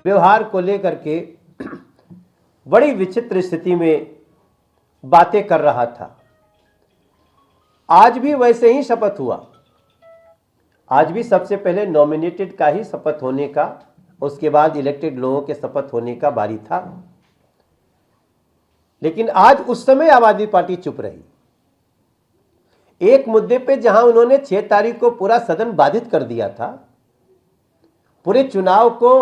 व्यवहार को लेकर के बड़ी विचित्र स्थिति में बातें कर रहा था। आज भी वैसे ही शपथ हुआ। आज भी सबसे पहले नॉमिनेटेड का ही शपथ होने का, उसके बाद इलेक्टेड लोगों के शपथ होने का बारी था। लेकिन आज उस समय आम आदमी पार्टी चुप रही। एक मुद्दे पे जहां उन्होंने 6 तारीख को पूरा सदन बाधित कर दिया था, पूरे चुनाव को,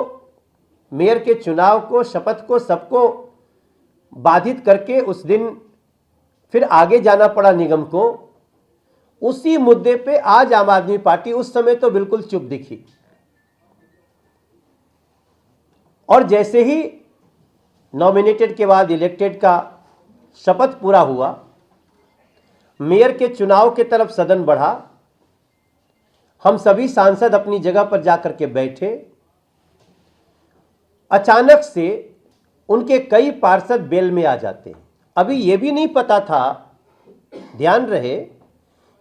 मेयर के चुनाव को, शपथ को, सबको बाधित करके उस दिन फिर आगे जाना पड़ा निगम को। उसी मुद्दे पे आज आम आदमी पार्टी उस समय तो बिल्कुल चुप दिखी, और जैसे ही नॉमिनेटेड के बाद इलेक्टेड का शपथ पूरा हुआ, मेयर के चुनाव के तरफ सदन बढ़ा। हम सभी सांसद अपनी जगह पर जाकर के बैठे। अचानक से उनके कई पार्षद बेल में आ जाते हैं। अभी यह भी नहीं पता था, ध्यान रहे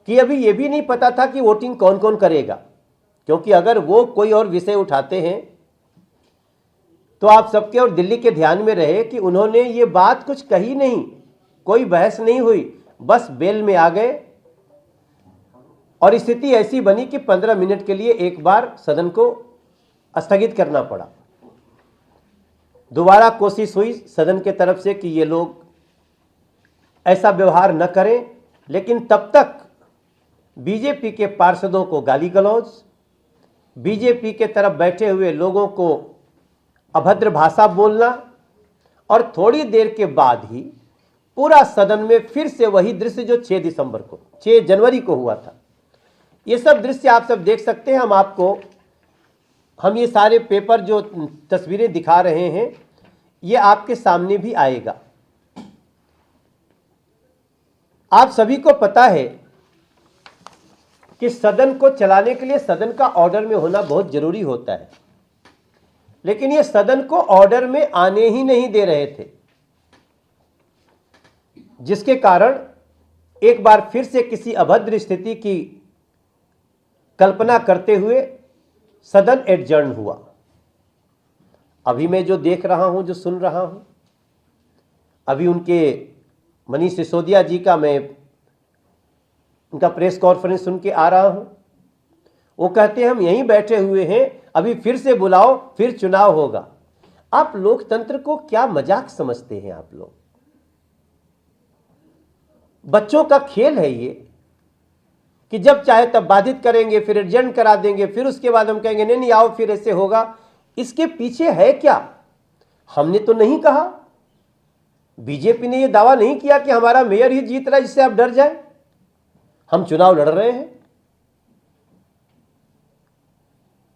कि अभी यह भी नहीं पता था कि वोटिंग कौन कौन करेगा, क्योंकि अगर वो कोई और विषय उठाते हैं तो आप सबके और दिल्ली के ध्यान में रहे कि उन्होंने ये बात कुछ कही नहीं, कोई बहस नहीं हुई, बस बेल में आ गए। और स्थिति ऐसी बनी कि 15 मिनट के लिए एक बार सदन को स्थगित करना पड़ा। दोबारा कोशिश हुई सदन के तरफ से कि ये लोग ऐसा व्यवहार न करें, लेकिन तब तक बीजेपी के पार्षदों को गाली गलौज, बीजेपी के तरफ बैठे हुए लोगों को अभद्र भाषा बोलना, और थोड़ी देर के बाद ही पूरा सदन में फिर से वही दृश्य जो 6 जनवरी को हुआ था। ये सब दृश्य आप सब देख सकते हैं। हम ये सारे पेपर जो तस्वीरें दिखा रहे हैं, ये आपके सामने भी आएगा। आप सभी को पता है कि सदन को चलाने के लिए सदन का ऑर्डर में होना बहुत जरूरी होता है, लेकिन ये सदन को ऑर्डर में आने ही नहीं दे रहे थे, जिसके कारण एक बार फिर से किसी अभद्र स्थिति की कल्पना करते हुए सदन एडजर्न हुआ। अभी मैं जो देख रहा हूं, जो सुन रहा हूं, अभी उनके मनीष सिसोदिया जी का मैं उनका प्रेस कॉन्फ्रेंस सुन के आ रहा हूं। वो कहते हैं हम यहीं बैठे हुए हैं, अभी फिर से बुलाओ, फिर चुनाव होगा। आप लोकतंत्र को क्या मजाक समझते हैं? आप लोग बच्चों का खेल है ये, कि जब चाहे तब बाधित करेंगे, फिर एडजर्न करा देंगे, फिर उसके बाद हम कहेंगे नहीं नहीं आओ फिर ऐसे होगा। इसके पीछे है क्या? हमने तो नहीं कहा, बीजेपी ने यह दावा नहीं किया कि हमारा मेयर ही जीत रहा है जिससे आप डर जाए। हम चुनाव लड़ रहे हैं,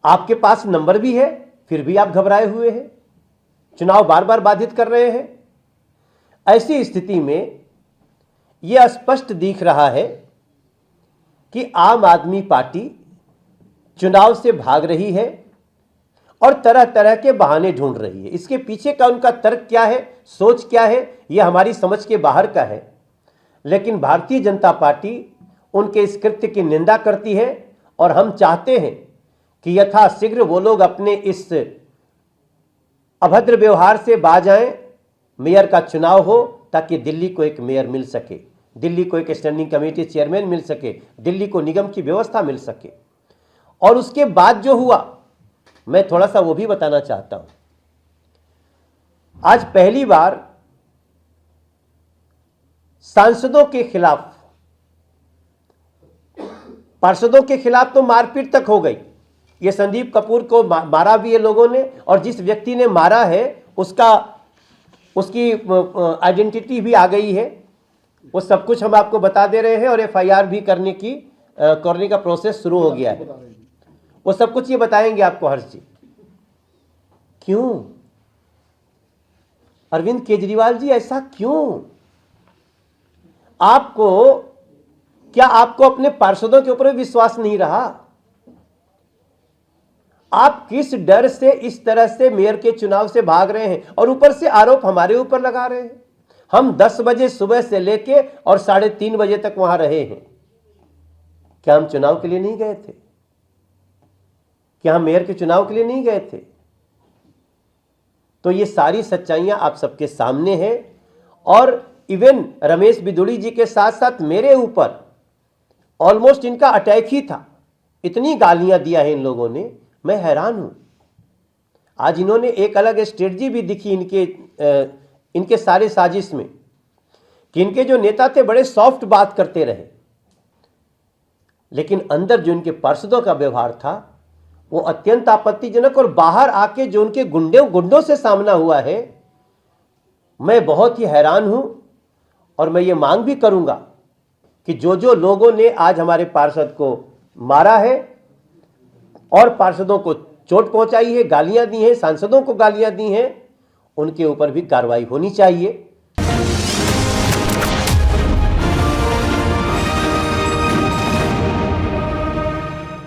आपके पास नंबर भी है, फिर भी आप घबराए हुए हैं, चुनाव बार बार बाधित कर रहे हैं। ऐसी स्थिति में यह स्पष्ट दिख रहा है कि आम आदमी पार्टी चुनाव से भाग रही है और तरह तरह के बहाने ढूंढ रही है। इसके पीछे का उनका तर्क क्या है, सोच क्या है, यह हमारी समझ के बाहर का है। लेकिन भारतीय जनता पार्टी उनके इस कृत्य की निंदा करती है, और हम चाहते हैं कि यथाशीघ्र वो लोग अपने इस अभद्र व्यवहार से बाज आएं। मेयर का चुनाव हो ताकि दिल्ली को एक मेयर मिल सके, दिल्ली को एक स्टैंडिंग कमेटी चेयरमैन मिल सके, दिल्ली को निगम की व्यवस्था मिल सके। और उसके बाद जो हुआ, मैं थोड़ा सा वो भी बताना चाहता हूं। आज पहली बार सांसदों के खिलाफ, पार्षदों के खिलाफ तो मारपीट तक हो गई। ये संदीप कपूर को मारा भी है लोगों ने, और जिस व्यक्ति ने मारा है उसकी आइडेंटिटी भी आ गई है। वो सब कुछ हम आपको बता दे रहे हैं, और एफआईआर भी करने का प्रोसेस शुरू हो गया है। वो सब कुछ ये बताएंगे आपको हर्ष जी। क्यों अरविंद केजरीवाल जी, ऐसा क्यों? क्या आपको अपने पार्षदों के ऊपर विश्वास नहीं रहा? आप किस डर से इस तरह से मेयर के चुनाव से भाग रहे हैं, और ऊपर से आरोप हमारे ऊपर लगा रहे हैं? हम 10 बजे सुबह से लेके और 3:30 बजे तक वहां रहे हैं। क्या हम चुनाव के लिए नहीं गए थे? क्या हम मेयर के चुनाव के लिए नहीं गए थे? तो ये सारी सच्चाइयां आप सबके सामने हैं। और इवन रमेश बिदुड़ी जी के साथ साथ मेरे ऊपर ऑलमोस्ट इनका अटैक ही था। इतनी गालियां दिया है इन लोगों ने, मैं हैरान हूं। आज इन्होंने एक अलग स्ट्रेटजी भी दिखी इनके सारे साजिश में कि इनके जो नेता थे बड़े सॉफ्ट बात करते रहे, लेकिन अंदर जो इनके पार्षदों का व्यवहार था वो अत्यंत आपत्तिजनक। और बाहर आके जो उनके गुंडों से सामना हुआ है, मैं बहुत ही हैरान हूं। और मैं ये मांग भी करूंगा कि जो लोगों ने आज हमारे पार्षद को मारा है और पार्षदों को चोट पहुंचाई है, गालियां दी हैं, सांसदों को गालियां दी हैं, उनके ऊपर भी कार्रवाई होनी चाहिए।